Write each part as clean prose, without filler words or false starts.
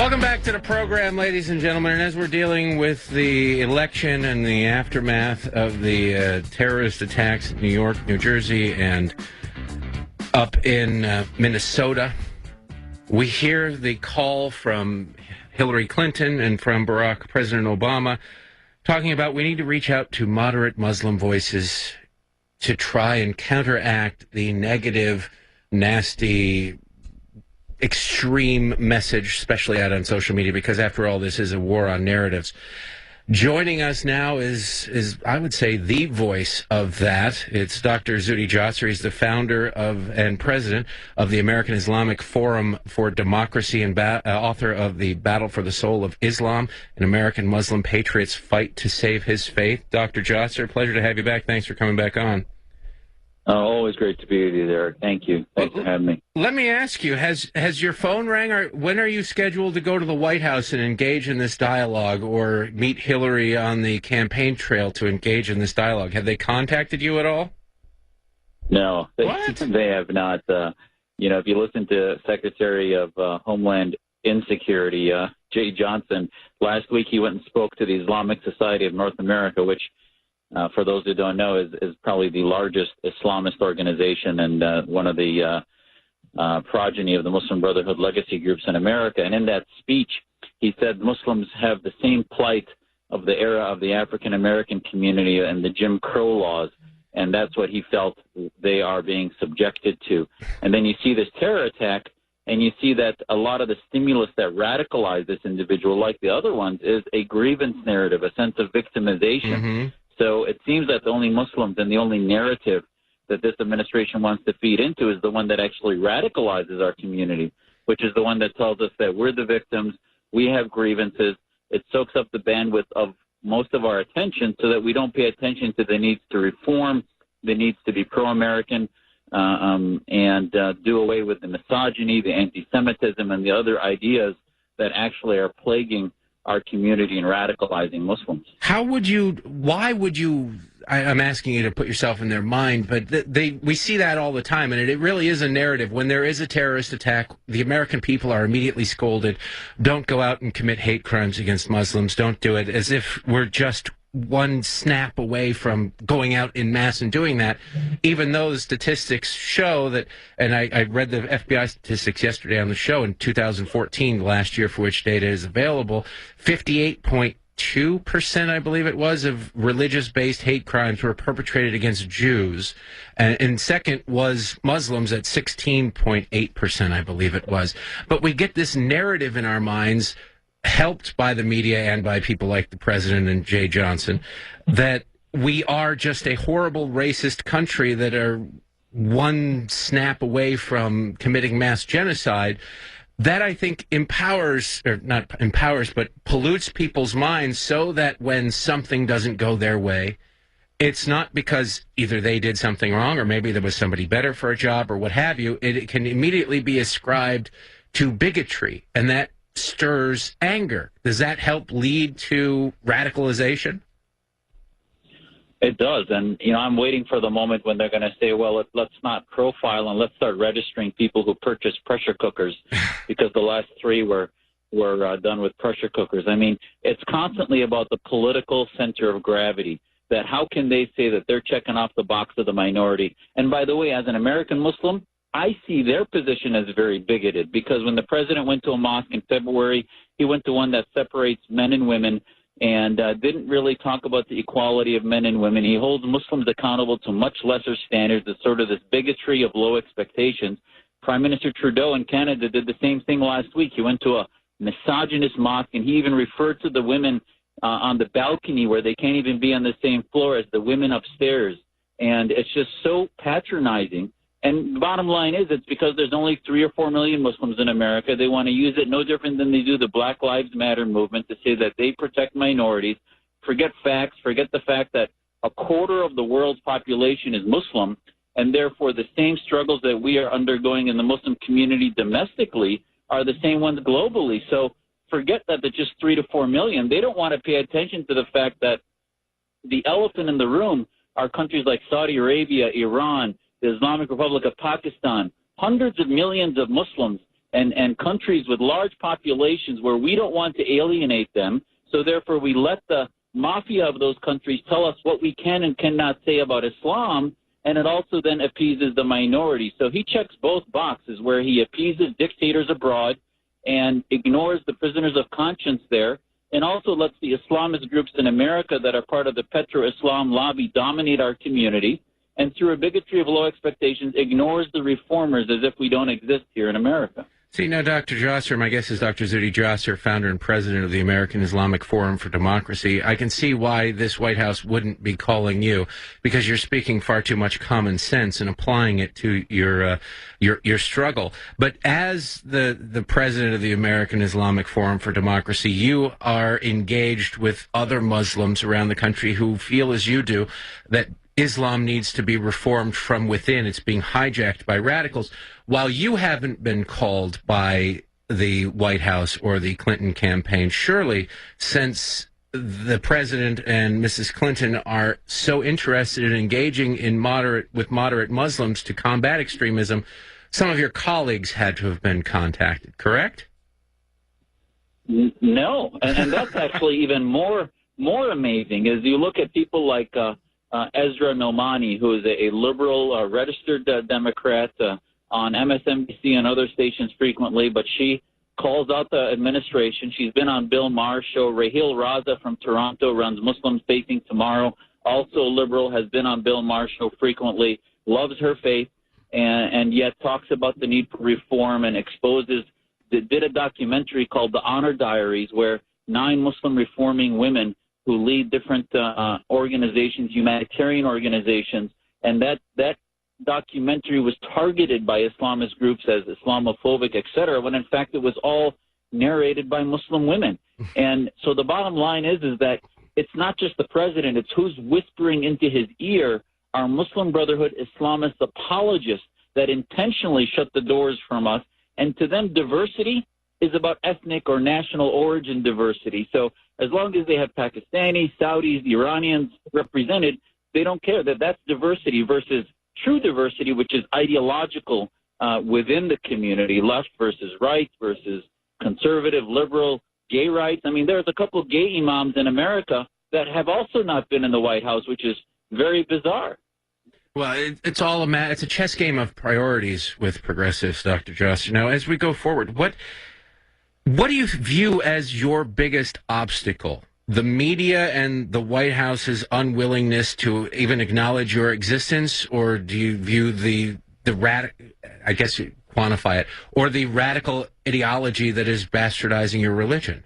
Welcome back to the program, ladies and gentlemen. And as we're dealing with the election and the aftermath of the terrorist attacks in New York, New Jersey, and up in Minnesota, we hear the call from Hillary Clinton and from President Obama talking about we need to reach out to moderate Muslim voices to try and counteract the negative, nasty, extreme message, especially out on social media, because after all, this is a war on narratives. Joining us now is I would say, the voice of that. It's Dr. Zuhdi Jasser. He's the founder of and president of the American Islamic Forum for Democracy and author of The Battle for the Soul of Islam, an American Muslim Patriot's Fight to Save His Faith. Dr. Jasser, pleasure to have you back. Thanks for coming back on. Always great to be with you there. Thank you. Thanks for having me. Let me ask you, has your phone rang, or when are you scheduled to go to the White House and engage in this dialogue or meet Hillary on the campaign trail to engage in this dialogue? Have they contacted you at all? No, they have not. If you listen to Secretary of Homeland Insecurity, Jay Johnson, last week he went and spoke to the Islamic Society of North America, which for those who don't know, is probably the largest Islamist organization and one of the progeny of the Muslim Brotherhood legacy groups in America. And in that speech, he said Muslims have the same plight of the era of the African American community and the Jim Crow laws, and that's what he felt they are being subjected to. And then you see this terror attack, and you see that a lot of the stimulus that radicalized this individual, like the other ones, is a grievance narrative, a sense of victimization. Mm-hmm. So it seems that the only Muslims and the only narrative that this administration wants to feed into is the one that actually radicalizes our community, which is the one that tells us that we're the victims, we have grievances. It soaks up the bandwidth of most of our attention so that we don't pay attention to the needs to reform, the needs to be pro-American, and do away with the misogyny, the anti-Semitism, and the other ideas that actually are plaguing our community and radicalizing Muslims. Why would you, I'm asking you to put yourself in their mind, but we see that all the time, and it really is a narrative. When there is a terrorist attack, the American people are immediately scolded. Don't go out and commit hate crimes against Muslims. Don't do it, as if we're just one snap away from going out in mass and doing that, even though the statistics show that, and I read the FBI statistics yesterday on the show, in 2014, last year for which data is available, 58.2%, I believe it was, of religious-based hate crimes were perpetrated against Jews. And second was Muslims at 16.8%, I believe it was. But we get this narrative in our minds, helped by the media and by people like the president and Jay Johnson, that we are just a horrible racist country that are one snap away from committing mass genocide. That, I think, empowers, or not empowers, but pollutes people's minds so that when something doesn't go their way, it's not because either they did something wrong or maybe there was somebody better for a job or what have you. It can immediately be ascribed to bigotry, and that stirs anger. Does that help lead to radicalization? It does, and I'm waiting for the moment when they're going to say, well, let's not profile and let's start registering people who purchase pressure cookers, because the last three were done with pressure cookers. I mean, it's constantly about the political center of gravity, that how can they say that they're checking off the box of the minority? And by the way, as an American Muslim, I see their position as very bigoted, because when the president went to a mosque in February, he went to one that separates men and women and didn't really talk about the equality of men and women. He holds Muslims accountable to much lesser standards. It's sort of this bigotry of low expectations. Prime Minister Trudeau in Canada did the same thing last week. He went to a misogynist mosque, and he even referred to the women on the balcony where they can't even be on the same floor as the women upstairs. And it's just so patronizing. And the bottom line is, it's because there's only 3 or 4 million Muslims in America. They want to use it no different than they do the Black Lives Matter movement to say that they protect minorities. Forget facts. Forget the fact that a quarter of the world's population is Muslim, and therefore the same struggles that we are undergoing in the Muslim community domestically are the same ones globally. So forget that there's just 3 to 4 million. They don't want to pay attention to the fact that the elephant in the room are countries like Saudi Arabia, Iran, the Islamic Republic of Pakistan, hundreds of millions of Muslims, and countries with large populations where we don't want to alienate them. So therefore, we let the mafia of those countries tell us what we can and cannot say about Islam, and it also then appeases the minority. So he checks both boxes, where he appeases dictators abroad and ignores the prisoners of conscience there, and also lets the Islamist groups in America that are part of the petro-Islam lobby dominate our community, and through a bigotry of low expectations ignores the reformers as if we don't exist here in America. See, now, Dr. Jasser, my guest is Dr. Zuhdi Jasser, founder and president of the American Islamic Forum for Democracy. I can see why this White House wouldn't be calling you, because you're speaking far too much common sense and applying it to your struggle. But as the president of the American Islamic Forum for Democracy, you are engaged with other Muslims around the country who feel, as you do, that Islam needs to be reformed from within. It's being hijacked by radicals. While you haven't been called by the White House or the Clinton campaign, surely, since the president and Mrs. Clinton are so interested in engaging with moderate Muslims to combat extremism, some of your colleagues had to have been contacted, correct? No, and that's actually even more amazing. As you look at people like Ezra Nomani, who is a liberal, registered Democrat on MSNBC and other stations frequently, but she calls out the administration. She's been on Bill Maher's show. Raheel Raza from Toronto runs Muslims Facing Tomorrow, also a liberal, has been on Bill Maher's show frequently, loves her faith, and yet talks about the need for reform and did a documentary called The Honor Diaries, where 9 Muslim reforming women who lead different organizations, humanitarian organizations, and that documentary was targeted by Islamist groups as Islamophobic, et cetera, when in fact it was all narrated by Muslim women. And so the bottom line is that it's not just the president, it's who's whispering into his ear our Muslim Brotherhood Islamist apologists that intentionally shut the doors from us. And to them, diversity is about ethnic or national origin diversity. So as long as they have Pakistanis, Saudis, Iranians represented, they don't care. That's diversity versus true diversity, which is ideological within the community, left versus right versus conservative, liberal, gay rights. I mean, there's a couple of gay imams in America that have also not been in the White House, which is very bizarre. Well, it's a chess game of priorities with progressives, Dr. Jasser. Now, as we go forward, what do you view as your biggest obstacle? The media and the White House's unwillingness to even acknowledge your existence, or do you view the I guess you quantify it, or the radical ideology that is bastardizing your religion?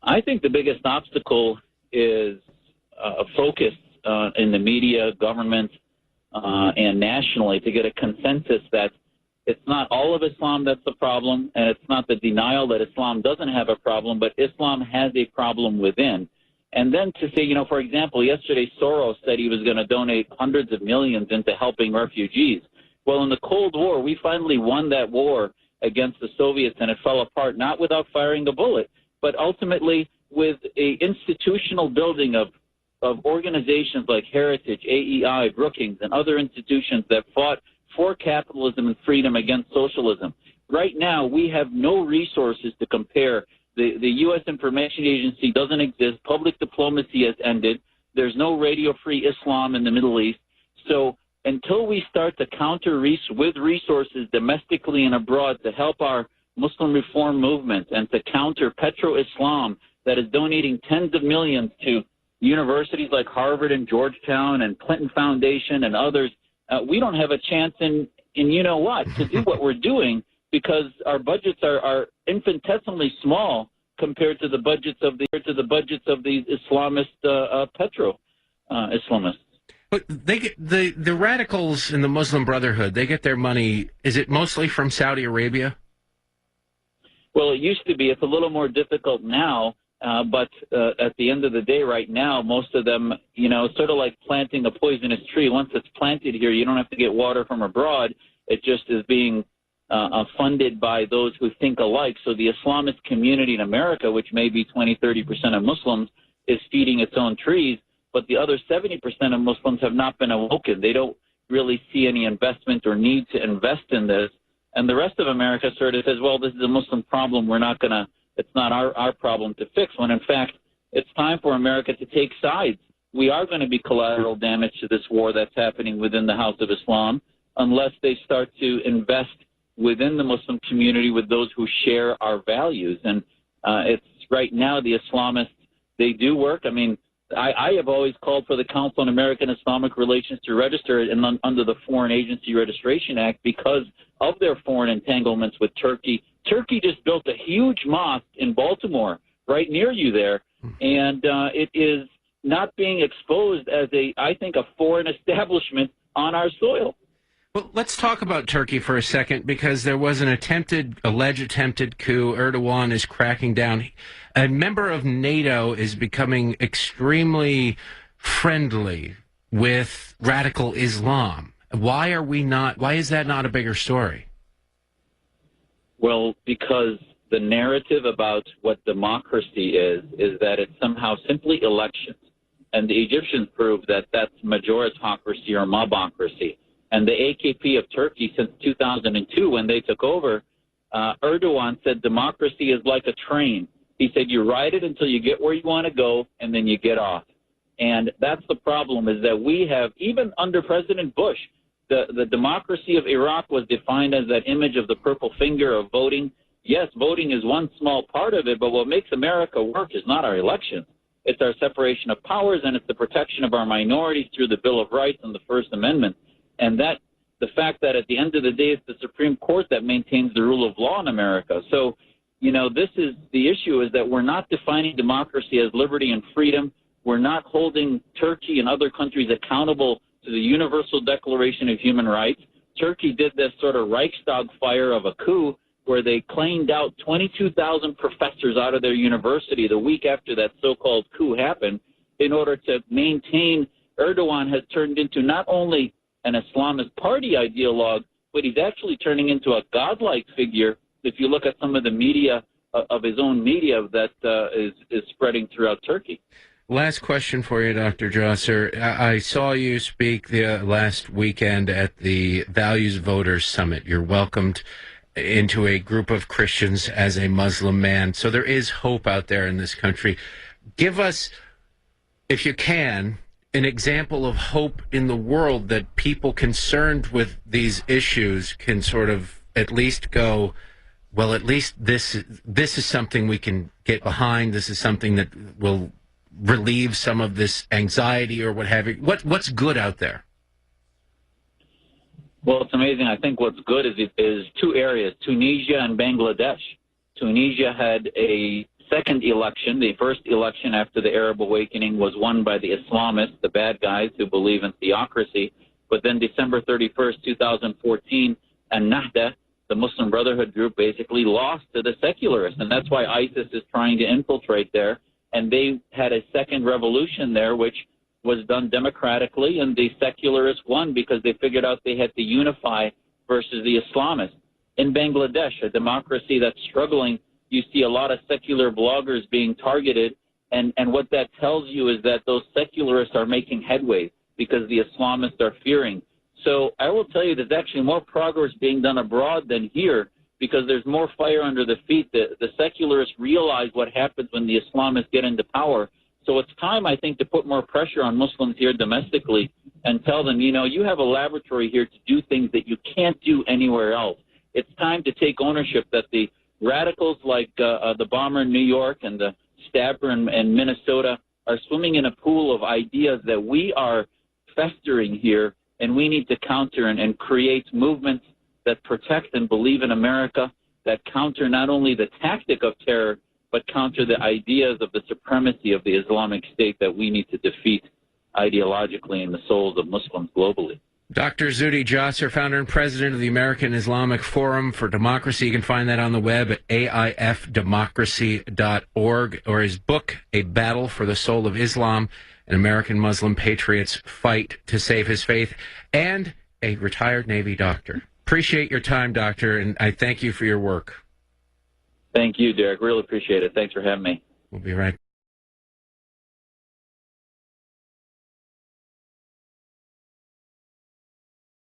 I think the biggest obstacle is a focus in the media, government, and nationally to get a consensus that it's not all of Islam that's the problem, and it's not the denial that Islam doesn't have a problem, but Islam has a problem within. And then to say, for example, yesterday Soros said he was going to donate hundreds of millions into helping refugees. Well, in the Cold War, we finally won that war against the Soviets, and it fell apart, not without firing a bullet, but ultimately with a institutional building of organizations like Heritage, AEI, Brookings, and other institutions that fought for capitalism and freedom against socialism. Right now, we have no resources to compare. The U.S. Information Agency doesn't exist. Public diplomacy has ended. There's no radio-free Islam in the Middle East. So until we start to counter with resources domestically and abroad to help our Muslim reform movement and to counter petro-Islam that is donating tens of millions to universities like Harvard and Georgetown and Clinton Foundation and others, we don't have a chance in to do what we're doing, because our budgets are infinitesimally small compared to the budgets of these Islamist petro-Islamists. But they get the radicals in the Muslim Brotherhood. They get their money. Is it mostly from Saudi Arabia? Well, it used to be. It's a little more difficult now. But at the end of the day, right now, most of them, sort of like planting a poisonous tree. Once it's planted here, you don't have to get water from abroad. It just is being funded by those who think alike. So the Islamist community in America, which may be 20-30% of Muslims, is feeding its own trees. But the other 70% of Muslims have not been awoken. They don't really see any investment or need to invest in this. And the rest of America sort of says, well, this is a Muslim problem. It's not our problem to fix, when in fact, it's time for America to take sides. We are going to be collateral damage to this war that's happening within the House of Islam unless they start to invest within the Muslim community with those who share our values. And it's right now the Islamists, they do work. I mean, I have always called for the Council on American Islamic Relations to register under the Foreign Agency Registration Act because of their foreign entanglements with Turkey. Turkey just built a huge mosque in Baltimore, right near you there, and it is not being exposed as I think, a foreign establishment on our soil. Well, let's talk about Turkey for a second, because there was an alleged attempted coup. Erdogan is cracking down. A member of NATO is becoming extremely friendly with radical Islam. Why is that not a bigger story? Well, because the narrative about what democracy is that it's somehow simply elections. And the Egyptians proved that that's majoritocracy or mobocracy. And the AKP of Turkey, since 2002, when they took over, Erdogan said democracy is like a train. He said you ride it until you get where you want to go, and then you get off. And that's the problem, is that we have, even under President Bush, the democracy of Iraq was defined as that image of the purple finger of voting. Yes, voting is one small part of it, but what makes America work is not our elections. It's our separation of powers, and it's the protection of our minorities through the Bill of Rights and the First Amendment. And that the fact that at the end of the day, it's the Supreme Court that maintains the rule of law in America. So, this is the issue, is that we're not defining democracy as liberty and freedom. We're not holding Turkey and other countries accountable to the Universal Declaration of Human Rights. Turkey did this sort of Reichstag fire of a coup where they cleaned out 22,000 professors out of their university the week after that so-called coup happened in order to maintain. Erdogan has turned into not only an Islamist party ideologue, but he's actually turning into a godlike figure. If you look at some of the media of his own media that is spreading throughout Turkey. Last question for you, Dr. Jasser. I saw you speak the last weekend at the Values Voters Summit. You're welcomed into a group of Christians as a Muslim man. So there is hope out there in this country. Give us, if you can, an example of hope in the world that people concerned with these issues can sort of at least go, well, at least this is something we can get behind. This is something that will relieve some of this anxiety or what have you. What's good out there? Well, it's amazing. I think what's good is two areas, Tunisia and Bangladesh. Tunisia had a second election. The first election after the Arab awakening was won by the Islamists, the bad guys who believe in theocracy. But then December 31st, 2014, Ennahda, the Muslim Brotherhood group, basically lost to the secularists. And that's why ISIS is trying to infiltrate there. And they had a second revolution there, which was done democratically, and the secularists won because they figured out they had to unify versus the Islamists. In Bangladesh, a democracy that's struggling, you see a lot of secular bloggers being targeted, and what that tells you is that those secularists are making headway because the Islamists are fearing. So I will tell you there's actually more progress being done abroad than here because there's more fire under the feet. The secularists realize what happens when the Islamists get into power. So it's time, I think, to put more pressure on Muslims here domestically and tell them, you have a laboratory here to do things that you can't do anywhere else. It's time to take ownership that the radicals like the bomber in New York and the stabber in Minnesota are swimming in a pool of ideas that we are festering here, and we need to counter and create movements that protect and believe in America, that counter not only the tactic of terror, but counter the ideas of the supremacy of the Islamic State that we need to defeat ideologically in the souls of Muslims globally. Dr. Zuhdi Jasser, founder and president of the American Islamic Forum for Democracy. You can find that on the web at aifdemocracy.org, or his book, A Battle for the Soul of Islam, an American Muslim patriot's fight to save his faith, and a retired Navy doctor. Appreciate your time, doctor, and I thank you for your work. Thank you, Derek. Really appreciate it. Thanks for having me. We'll be right back.